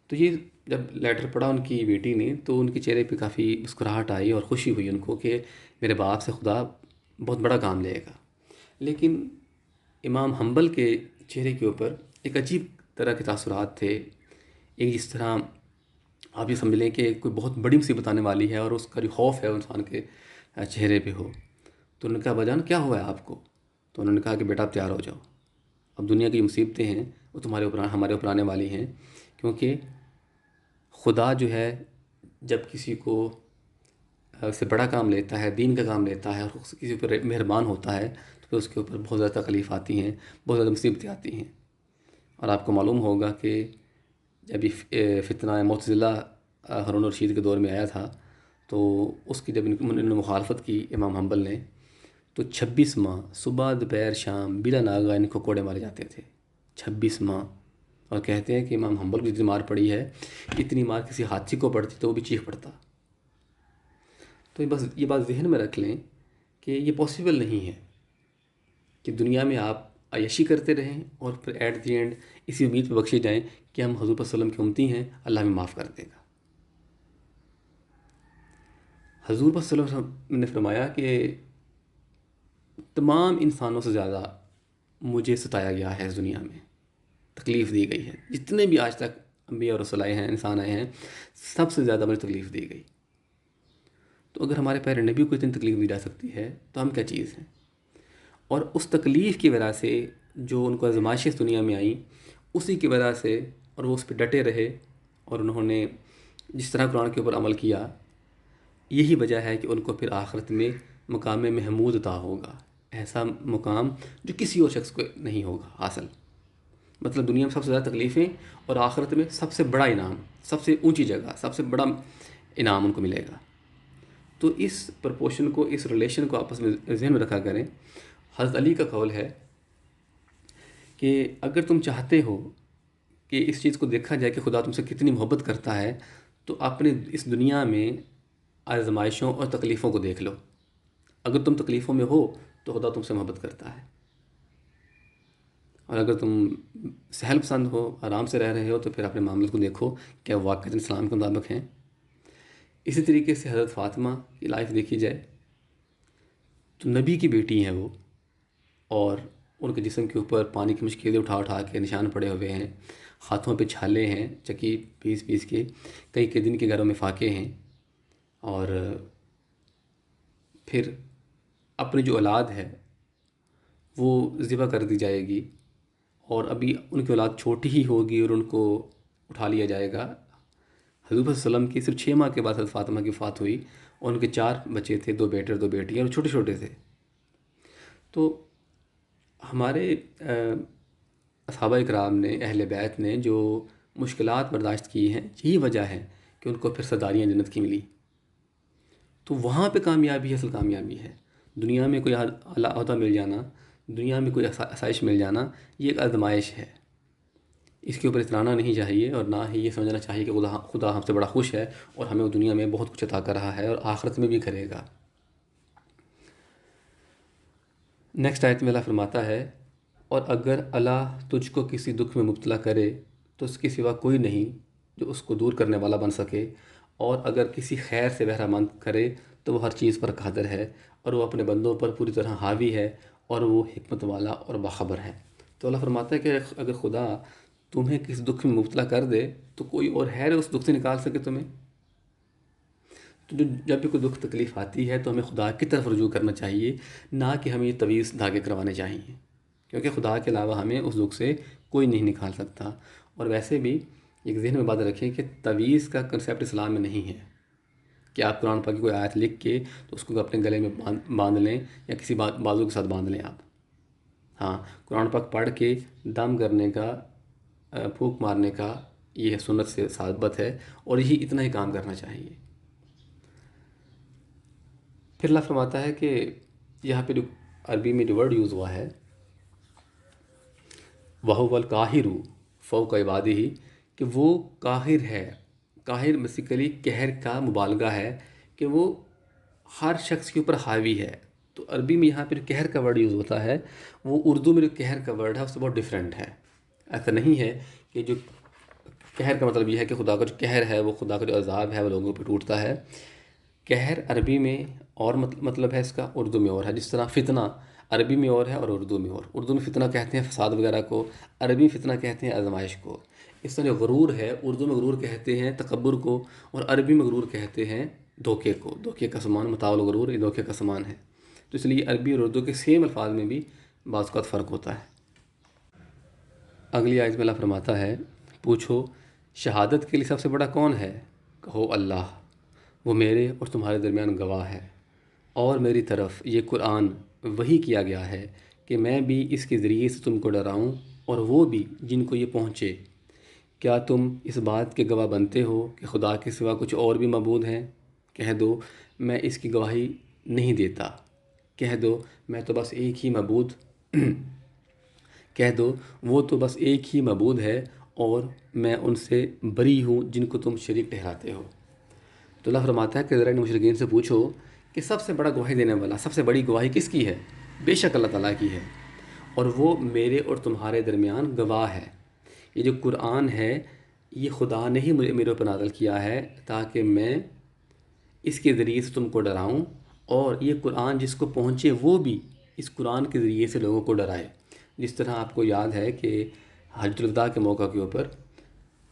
تو یہ جب لیٹر پڑھا ان کی بیٹی نے تو ان کے چہرے پہ کافی مسکراہٹ آئی اور خوشی ہوئی ان کو کہ میرے باپ سے خدا بہت بڑا کام لے گا۔ لیکن امام حنبل کے چہرے کے اوپر ایک عجیب طرح کے تاثرات تھے، ایک جس طرح آپ یہ سمجھ لیں کہ کوئی بہت بڑی مصیبت آنے والی ہے اور اس کا جو خوف ہے انسان کے چہرے پہ ہو۔ تو تو انہوں نے کہا ابا جان کیا ہوا ہے آپ کو؟ تو انہوں نے کہا کہ بیٹا آپ تیار ہو جاؤ، اب دنیا کی مصیبتیں ہیں وہ تمہارے اوپر ہمارے اوپر آنے والی ہیں، کیونکہ خدا جو ہے جب کسی کو اس سے بڑا کام لیتا ہے، دین کا کام لیتا ہے، اور کسی پر مہربان ہوتا ہے، تو پھر اس کے اوپر بہت زیادہ تکلیف آتی ہیں، بہت زیادہ مصیبتیں آتی ہیں۔ اور آپ کو معلوم ہوگا کہ جب یہ فتنہ معتزلہ ہارون الرشید کے دور میں آیا تھا، تو اس کی جب انہوں نے مخالفت کی امام حنبل نے، تو 26 ماہ صبح دوپہر شام بلا ناغہ ان کو کوڑے مارے جاتے تھے، 26 ماہ۔ اور کہتے ہیں کہ امام حنبل کو جتنی مار پڑی ہے، اتنی مار کسی حادثی کو پڑتی تو وہ بھی چیخ پڑتا۔ تو یہ بات ذہن میں رکھ لیں کہ یہ پاسبل نہیں ہے کہ دنیا میں آپ عیاشی کرتے رہیں اور پھر ایٹ دی اینڈ اسی امید پہ بخشے جائیں کہ ہم حضور صلی اللہ علیہ وسلم کی امتی ہیں، اللہ ہمیں معاف کر دے گا۔ حضور صلی اللہ علیہ وسلم نے فرمایا کہ تمام انسانوں سے زیادہ مجھے ستایا گیا ہے، اس دنیا میں تکلیف دی گئی ہے، جتنے بھی آج تک انبیاء اور رسول آئے ہیں، انسان آئے ہیں، سب سے زیادہ مجھے تکلیف دی گئی۔ تو اگر ہمارے پیارے نبی کو اتنی تکلیف دی جا سکتی ہے تو ہم کیا چیز ہیں؟ اور اس تکلیف کی وجہ سے جو ان کو آزمائشیں اس دنیا میں آئیں، اسی کی وجہ سے، اور وہ اس پہ ڈٹے رہے اور انہوں نے جس طرح قرآن کے اوپر عمل کیا، یہی وجہ ہے کہ ان کو پھر آخرت میں مقام محمود عطا ہوگا، ایسا مقام جو کسی اور شخص کو نہیں ہوگا حاصل۔ مطلب دنیا میں سب سے زیادہ تکلیفیں اور آخرت میں سب سے بڑا انعام، سب سے اونچی جگہ، سب سے بڑا انعام ان کو ملے گا۔ تو اس پرپورشن کو، اس ریلیشن کو آپس میں ذہن میں رکھا کریں۔ حضرت علی کا قول ہے کہ اگر تم چاہتے ہو کہ اس چیز کو دیکھا جائے کہ خدا تم سے کتنی محبت کرتا ہے، تو اپنے اس دنیا میں آزمائشوں اور تکلیفوں کو دیکھ لو۔ اگر تم تکلیفوں میں ہو تو خدا تم سے محبت کرتا ہے، اور اگر تم سہل پسند ہو، آرام سے رہ رہے ہو، تو پھر اپنے معاملات کو دیکھو کیا واقعی اسلام کے مطابق ہیں۔ اسی طریقے سے حضرت فاطمہ کی لائف دیکھی جائے تو نبی کی بیٹی ہیں وہ، اور ان کے جسم کے اوپر پانی کی مشکلیں اٹھا اٹھا کے نشان پڑے ہوئے ہیں، ہاتھوں پہ چھالے ہیں چکی پیس پیس کے، کئی کئی دن کے گھروں میں فاقے ہیں، اور پھر اپنی جو اولاد ہے وہ ذبح کر دی جائے گی، اور ابھی ان کی اولاد چھوٹی ہی ہوگی اور ان کو اٹھا لیا جائے گا۔ حضور صلی اللہ علیہ وسلم کی صرف 6 ماہ کے بعد حضرت فاطمہ کی وفات ہوئی، اور ان کے 4 بچے تھے، 2 بیٹے اور 2 بیٹیاں، اور چھوٹے چھوٹے تھے۔ تو ہمارے اصحابہ اکرام نے، اہل بیت نے جو مشکلات برداشت کی ہیں، یہی وجہ ہے کہ ان کو پھر سرداریاں جنت کی ملی۔ تو وہاں پہ کامیابی اصل کامیابی ہے۔ دنیا میں کوئی اعلیٰ عہدہ مل جانا، دنیا میں کوئی آسائش مل جانا، یہ ایک آزمائش ہے، اس کے اوپر اترانا نہیں چاہیے، اور نہ ہی یہ سمجھنا چاہیے کہ خدا ہم سے بڑا خوش ہے اور ہمیں وہ دنیا میں بہت کچھ عطا کر رہا ہے اور آخرت میں بھی کرے گا۔ نیکسٹ آیت میں اللہ فرماتا ہے، اور اگر اللہ تجھ کو کسی دکھ میں مبتلا کرے تو اس کے سوا کوئی نہیں جو اس کو دور کرنے والا بن سکے، اور اگر کسی خیر سے بہرہ مند کرے تو وہ ہر چیز پر قادر ہے، اور وہ اپنے بندوں پر پوری طرح حاوی ہے، اور وہ حکمت والا اور باخبر ہے۔ تو اللہ فرماتا ہے کہ اگر خدا تمہیں کسی دکھ میں مبتلا کر دے تو کوئی اور ہے اس دکھ سے نکال سکے تمہیں۔ تو جب بھی کوئی دکھ تکلیف آتی ہے تو ہمیں خدا کی طرف رجوع کرنا چاہیے، نہ کہ ہمیں یہ طویل دھاگے کروانے چاہیے، کیونکہ خدا کے علاوہ ہمیں اس دکھ سے کوئی نہیں نکال سکتا۔ اور ویسے بھی ایک ذہن میں بات رکھیں کہ تعویذ کا کنسیپٹ اسلام میں نہیں ہے کہ آپ قرآن پاک کی کوئی آیت لکھ کے تو اس کو اپنے گلے میں باندھ لیں یا کسی بازو کے ساتھ باندھ لیں آپ۔ ہاں، قرآن پاک پڑھ کے دم کرنے کا، پھونک مارنے کا، یہ سنت سے ثابت ہے، اور یہی اتنا ہی کام کرنا چاہیے۔ پھر اللہ فرماتا ہے کہ یہاں پہ جو عربی میں جو ورڈ یوز ہوا ہے، وَهُوَ الْقَاهِرُ فَوْقَ عِبَادِهِ، کہ وہ قاہر ہے۔ قاہر بیسیکلی قہر کا مبالغہ ہے کہ وہ ہر شخص کے اوپر حاوی ہے۔ تو عربی میں یہاں پہ جو قہر کا ورڈ یوز ہوتا ہے، وہ اردو میں جو قہر کا ورڈ ہے اس سے بہت ڈیفرنٹ ہے۔ ایسا نہیں ہے کہ جو قہر کا مطلب یہ ہے کہ خدا کا جو قہر ہے، وہ خدا کا جو عذاب ہے وہ لوگوں پہ ٹوٹتا ہے۔ قہر عربی میں اور مطلب ہے اس کا، اردو میں اور ہے۔ جس طرح فتنہ عربی میں اور ہے اور اردو میں اور۔ اردو میں فتنہ کہتے ہیں فساد وغیرہ کو، عربی میں فتنہ کہتے ہیں آزمائش کو۔ اس طرح غرور ہے، اردو میں غرور کہتے ہیں تکبر کو، اور عربی میں غرور کہتے ہیں دھوکے کو۔ دھوکے کا سامان، متاع الغرور، یہ دھوکے کا سامان ہے۔ تو اس لیے عربی اور اردو کے سیم الفاظ میں بھی بعض اوقات فرق ہوتا ہے۔ اگلی آیت میں اللہ فرماتا ہے، پوچھو شہادت کے لیے سب سے بڑا کون ہے؟ کہو اللہ، وہ میرے اور تمہارے درمیان گواہ ہے، اور میری طرف یہ قرآن وحی کیا گیا ہے کہ میں بھی اس کے ذریعے سے تم کو ڈراؤں اور وہ بھی جن کو یہ پہنچے۔ کیا تم اس بات کے گواہ بنتے ہو کہ خدا کے سوا کچھ اور بھی معبود ہیں؟ کہہ دو میں اس کی گواہی نہیں دیتا، کہہ دو میں تو بس ایک ہی معبود کہہ دو وہ تو بس ایک ہی معبود ہے اور میں ان سے بری ہوں جن کو تم شریک ٹھہراتے ہو۔ تو اللہ فرماتا ہے کہ ذرا ان مشرکین سے پوچھو کہ سب سے بڑا گواہی دینے والا، سب سے بڑی گواہی کس کی ہے؟ بے شک اللہ تعالیٰ کی ہے، اور وہ میرے اور تمہارے درمیان گواہ ہے۔ یہ جو قرآن ہے یہ خدا نے ہی میرے اوپر نازل کیا ہے تاکہ میں اس کے ذریعے سے تم کو ڈراؤں، اور یہ قرآن جس کو پہنچے وہ بھی اس قرآن کے ذریعے سے لوگوں کو ڈرائے۔ جس طرح آپ کو یاد ہے کہ حجۃ الوداع کے موقع کے اوپر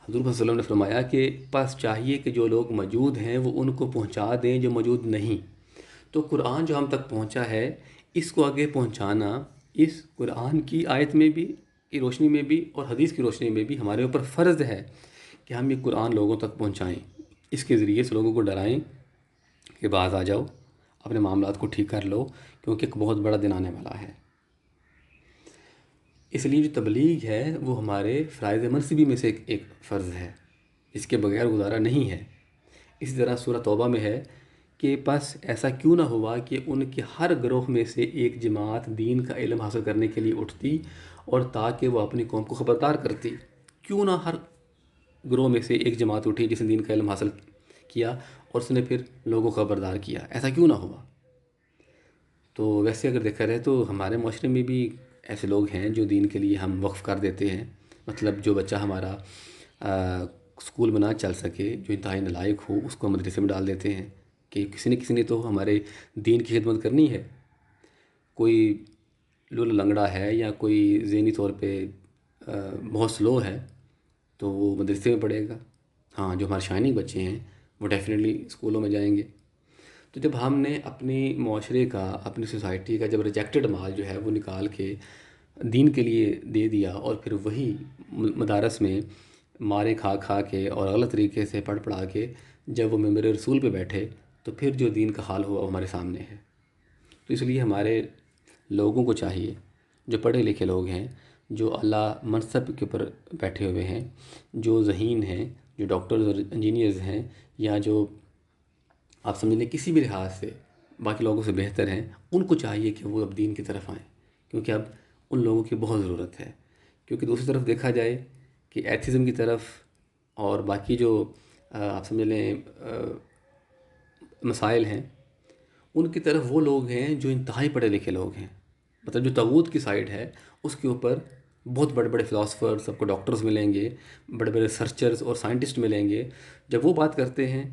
حضور صلی اللہ علیہ وسلم نے فرمایا کہ پس چاہیے کہ جو لوگ موجود ہیں وہ ان کو پہنچا دیں جو موجود نہیں۔ تو قرآن جو ہم تک پہنچا ہے اس کو آگے پہنچانا اس قرآن کی آیت میں بھی کی روشنی میں بھی اور حدیث کی روشنی میں بھی ہمارے اوپر فرض ہے کہ ہم یہ قرآن لوگوں تک پہنچائیں، اس کے ذریعے سے لوگوں کو ڈرائیں کہ باز آ جاؤ، اپنے معاملات کو ٹھیک کر لو، کیونکہ ایک بہت بڑا دن آنے والا ہے۔ اس لیے جو تبلیغ ہے وہ ہمارے فرائض منصبی میں سے ایک فرض ہے، اس کے بغیر گزارا نہیں ہے۔ اسی طرح سورہ توبہ میں ہے کہ پس ایسا کیوں نہ ہوا کہ ان کے ہر گروہ میں سے ایک جماعت دین کا علم حاصل کرنے کے لیے اٹھتی اور تاکہ وہ اپنی قوم کو خبردار کرتی۔ کیوں نہ ہر گروہ میں سے ایک جماعت اٹھی جس نے دین کا علم حاصل کیا اور اس نے پھر لوگوں کو خبردار کیا، ایسا کیوں نہ ہوا؟ تو ویسے اگر دیکھا جائے تو ہمارے معاشرے میں بھی ایسے لوگ ہیں جو دین کے لیے ہم وقف کر دیتے ہیں، مطلب جو بچہ ہمارا اسکول میں نہ چل سکے، جو انتہائی نالائق ہو، اس کو مدرسے میں ڈال دیتے ہیں کہ کسی نے تو ہمارے دین کی خدمت کرنی ہے۔ کوئی لنگڑا ہے یا کوئی ذہنی طور پہ بہت سلو ہے تو وہ مدرسے میں پڑھے گا، ہاں جو ہمارے شائننگ بچے ہیں وہ ڈیفینیٹلی اسکولوں میں جائیں گے۔ تو جب ہم نے اپنی معاشرے کا، اپنی سوسائٹی کا جب ریجیکٹڈ مال جو ہے وہ نکال کے دین کے لیے دے دیا اور پھر وہی مدارس میں مارے کھا کھا کے اور غلط طریقے سے پڑھ پڑھا کے جب وہ ممبر رسول پہ بیٹھے تو پھر جو دین کا حال ہوا وہ ہمارے سامنے ہے۔ تو اس لیے ہمارے لوگوں کو چاہیے، جو پڑھے لکھے لوگ ہیں، جو اعلیٰ منصب کے اوپر بیٹھے ہوئے ہیں، جو ذہین ہیں، جو ڈاکٹرز اور انجینئرز ہیں، یا جو آپ سمجھ لیں کسی بھی لحاظ سے باقی لوگوں سے بہتر ہیں، ان کو چاہیے کہ وہ اب دین کی طرف آئیں، کیونکہ اب ان لوگوں کی بہت ضرورت ہے۔ کیونکہ دوسری طرف دیکھا جائے کہ ایتھزم کی طرف اور باقی جو آپ سمجھ لیں مسائل ہیں، ان کی طرف وہ لوگ ہیں جو انتہائی پڑھے لکھے لوگ ہیں، مطلب جو طاغوت کی سائڈ ہے اس کے اوپر بہت بڑے بڑے فلاسفر، سب کو ڈاکٹرز ملیں گے، بڑے بڑے ریسرچرز اور سائنٹسٹ ملیں گے۔ جب وہ بات کرتے ہیں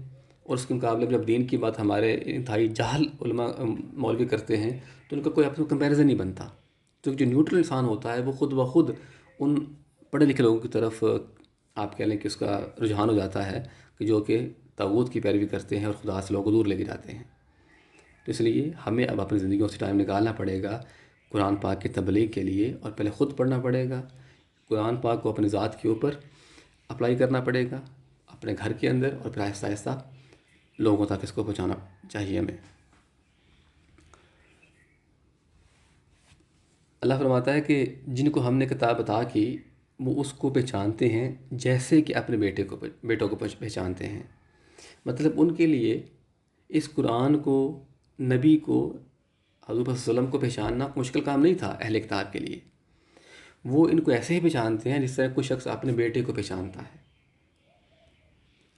اور اس کے مقابلے میں جب دین کی بات ہمارے انتہائی جاہل علماء مولوی کرتے ہیں تو ان کا کوئی آپس میں کمپیریزن نہیں بنتا۔ تو جو نیوٹرل انسان ہوتا ہے وہ خود بخود ان پڑھے لکھے لوگوں کی طرف آپ کہہ لیں کہ اس کا رجحان ہو جاتا ہے کہ جو کہ طاغوت کی پیروی کرتے ہیں اور خدا سے لوگوں کو دور لے کے جاتے ہیں۔ تو اس لیے ہمیں اب اپنی زندگیوں سے ٹائم نکالنا پڑے گا قرآن پاک کی تبلیغ کے لیے، اور پہلے خود پڑھنا پڑے گا، قرآن پاک کو اپنی ذات کے اوپر اپلائی کرنا پڑے گا اپنے گھر کے اندر، اور پھر آہستہ آہستہ لوگوں تک اس کو پہنچانا چاہیے ہمیں۔ اللہ فرماتا ہے کہ جن کو ہم نے کتاب عطا کی وہ اس کو پہچانتے ہیں جیسے کہ اپنے بیٹوں کو پہچانتے ہیں۔ مطلب ان کے لیے اس قرآن کو، نبی کو، حضور صلی اللہ علیہ وسلم کو پہچاننا مشکل کام نہیں تھا اہل کتاب کے لیے۔ وہ ان کو ایسے ہی پہچانتے ہیں جس طرح کوئی شخص اپنے بیٹے کو پہچانتا ہے۔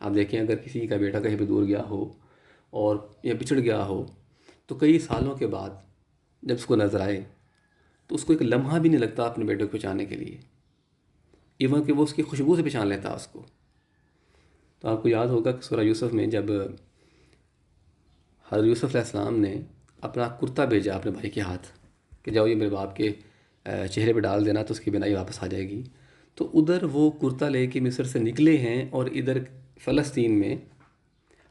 آپ دیکھیں اگر کسی کا بیٹا کہیں پہ دور گیا ہو اور یا بچھڑ گیا ہو تو کئی سالوں کے بعد جب اس کو نظر آئے تو اس کو ایک لمحہ بھی نہیں لگتا اپنے بیٹے کو پہچاننے کے لیے، ایون کہ وہ اس کی خوشبو سے پہچان لیتا اس کو۔ تو آپ کو یاد ہوگا کہ سورہ یوسف میں جب حضرت یوسف علیہ السلام نے اپنا کرتا بھیجا اپنے بھائی کے ہاتھ کہ جاؤ یہ میرے باپ کے چہرے پہ ڈال دینا تو اس کی بینائی واپس آ جائے گی، تو ادھر وہ کرتا لے کے مصر سے نکلے ہیں اور ادھر فلسطین میں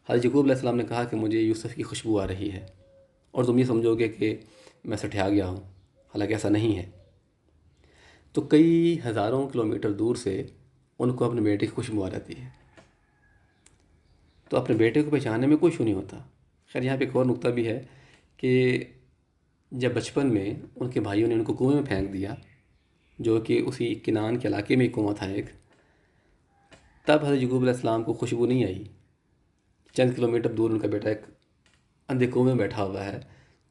حضرت یعقوب علیہ السلام نے کہا کہ مجھے یوسف کی خوشبو آ رہی ہے، اور تم یہ سمجھو گے کہ میں سٹھیا گیا ہوں، حالانکہ ایسا نہیں ہے۔ تو کئی ہزاروں کلومیٹر دور سے ان کو اپنے بیٹے کی خوشبو آ رہتی ہے، تو اپنے بیٹے کو پہچاننے میں کوئی ایشو نہیں ہوتا۔ خیر یہاں پہ ایک اور نقطہ بھی ہے کہ جب بچپن میں ان کے بھائیوں نے ان کو کنویں میں پھینک دیا، جو کہ اسی کنان کے علاقے میں ہی کنواں تھا ایک، تب حضرت یعقوب علیہ السلام کو خوشبو نہیں آئی۔ چند کلومیٹر دور ان کا بیٹا ایک اندھے کنویں میں بیٹھا ہوا ہے،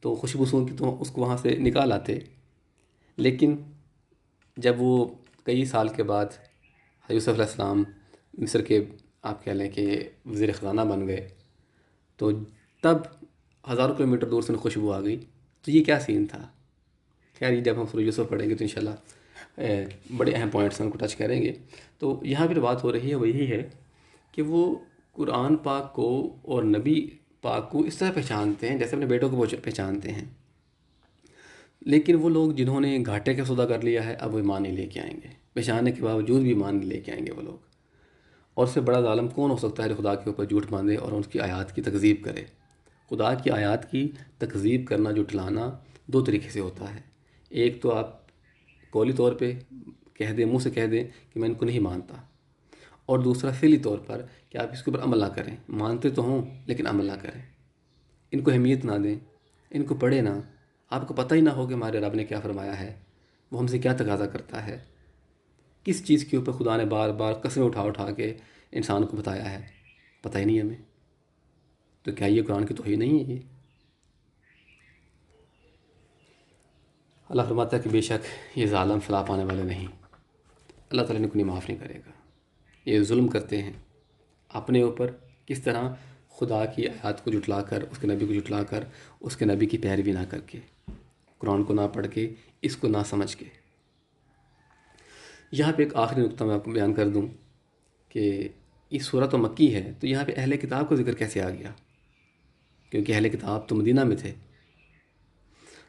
تو خوشبو سون کی تو اس کو وہاں سے نکال آتے۔ لیکن جب وہ کئی سال کے بعد حضرت یوسف علیہ السلام مصر کے آپ کہہ لیں کہ وزیر خزانہ بن گئے، تو تب ہزاروں کلومیٹر دور سے خوشبو آ گئی۔ تو یہ کیا سین تھا؟ خیر یہ جب ہم سورہ یوسف پڑھیں گے تو انشاءاللہ بڑے اہم پوائنٹس ہم کو ٹچ کریں گے۔ تو یہاں پھر بات ہو رہی ہے وہی ہے کہ وہ قرآن پاک کو اور نبی پاک کو اس طرح پہچانتے ہیں جیسے اپنے بیٹوں کو پہچانتے ہیں، لیکن وہ لوگ جنہوں نے گھاٹے کا سودا کر لیا ہے اب وہ ایمان نہیں لے کے آئیں گے، پہچاننے کے باوجود بھی ایمان نہیں لے کے آئیں گے وہ لوگ۔ اور اس سے بڑا ظالم کون ہو سکتا ہے جو خدا کے اوپر جھوٹ باندھے اور ان کی آیات کی تکذیب کرے؟ خدا کی آیات کی تکذیب کرنا، جھٹلانا دو طریقے سے ہوتا ہے۔ ایک تو آپ قولی طور پہ کہہ دیں، منہ سے کہہ دیں کہ میں ان کو نہیں مانتا، اور دوسرا فعلی طور پر کہ آپ اس کے اوپر عمل نہ کریں، مانتے تو ہوں لیکن عمل نہ کریں، ان کو اہمیت نہ دیں، ان کو پڑھیں نہ، آپ کو پتہ ہی نہ ہو کہ ہمارے رب نے کیا فرمایا ہے، وہ ہم سے کیا تقاضا کرتا ہے، کس چیز کے اوپر خدا نے بار بار قسمیں اٹھا اٹھا کے انسان کو بتایا ہے، پتہ ہی نہیں ہمیں۔ تو کیا یہ قرآن کی توہین نہیں ہے؟ یہ اللہ فرماتا ہے کہ بے شک یہ ظالم فلاح پانے والے نہیں، اللہ تعالیٰ نے انہیں معاف نہیں کرے گا۔ یہ ظلم کرتے ہیں اپنے اوپر، کس طرح؟ خدا کی آیات کو جھٹلا کر، اس کے نبی کو جھٹلا کر، اس کے نبی کی پیروی نہ کر کے، قرآن کو نہ پڑھ کے، اس کو نہ سمجھ کے۔ یہاں پہ ایک آخری نقطہ میں آپ کو بیان کر دوں کہ یہ سورۃ مکی ہے، تو یہاں پہ اہل کتاب کا ذکر کیسے آ گیا؟ کیونکہ اہل کتاب تو مدینہ میں تھے۔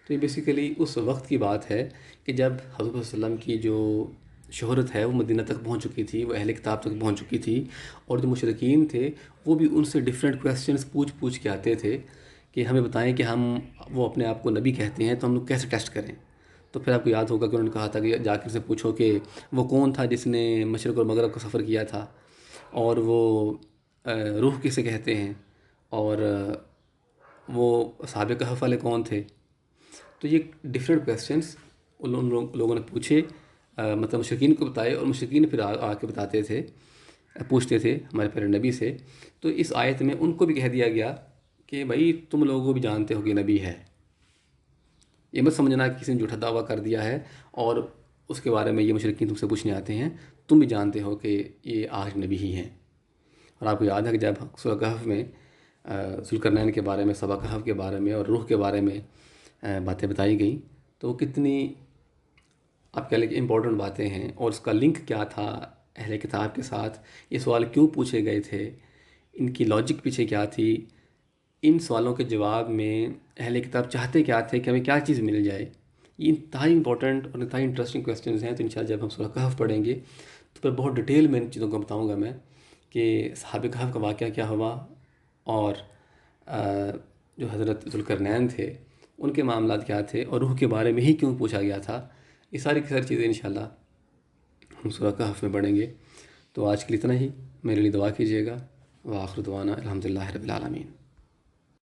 تو یہ بیسیکلی اس وقت کی بات ہے کہ جب حضرت صلی اللہ علیہ وسلم کی جو شہرت ہے وہ مدینہ تک پہنچ چکی تھی، وہ اہل کتاب تک پہنچ چکی تھی، اور جو مشرکین تھے وہ بھی ان سے ڈیفرنٹ کویسچنس پوچھ پوچھ کے آتے تھے کہ ہمیں بتائیں کہ وہ اپنے آپ کو نبی کہتے ہیں تو ہم لوگ کیسے ٹیسٹ کریں۔ تو پھر آپ کو یاد ہوگا کہ انہوں نے کہا تھا کہ جا کے سے پوچھو کہ وہ کون تھا جس نے مشرق اور مغرب کا سفر کیا تھا، اور وہ روح کسے کہتے ہیں، اور وہ اصحاب کہف والے کون تھے۔ تو یہ ڈفرینٹ کویسچنس ان لوگوں نے پوچھے، مطلب مشرکین کو بتائے، اور مشرکین پھر آ کے بتاتے تھے، پوچھتے تھے ہمارے پیارے نبی سے۔ تو اس آیت میں ان کو بھی کہہ دیا گیا کہ بھائی تم لوگوں بھی جانتے ہو کہ نبی ہے، یہ مت سمجھنا کہ کسی نے جھوٹا دعویٰ کر دیا ہے اور اس کے بارے میں یہ مشرکین تم سے پوچھنے آتے ہیں، تم بھی جانتے ہو کہ یہ آخری نبی ہی ہیں۔ اور آپ کو یاد ہے کہ جب سورہ کہف میں ذوالقرنین کے بارے میں، سبا کہف کے بارے میں اور روح کے بارے میں باتیں بتائی گئیں، تو وہ کتنی آپ کہہ لیں کہ امپورٹنٹ باتیں ہیں، اور اس کا لنک کیا تھا اہل کتاب کے ساتھ، یہ سوال کیوں پوچھے گئے تھے، ان کی لاجک پیچھے کیا تھی، ان سوالوں کے جواب میں اہل کتاب چاہتے کیا تھے کہ ہمیں کیا چیز مل جائے۔ یہ انتہائی امپورٹنٹ اور انتہائی انٹرسٹنگ کویسچنز ہیں۔ تو انشاءاللہ جب ہم سورہ کہف پڑھیں گے تو پھر بہت ڈیٹیل میں ان چیزوں کو بتاؤں گا میں کہ اصحاب کہف کا واقعہ کیا ہوا، اور جو حضرت ذوالقرنین تھے ان کے معاملات کیا تھے، اور روح کے بارے میں ہی کیوں پوچھا گیا تھا۔ یہ ساری کی ساری چیزیں انشاءاللہ ہم سورہ کہف میں پڑھیں گے۔ تو آج کے لیے اتنا ہی، میرے لیے دعا کیجیے گا۔ وآخر دعوانا الحمدللہ رب العالمین۔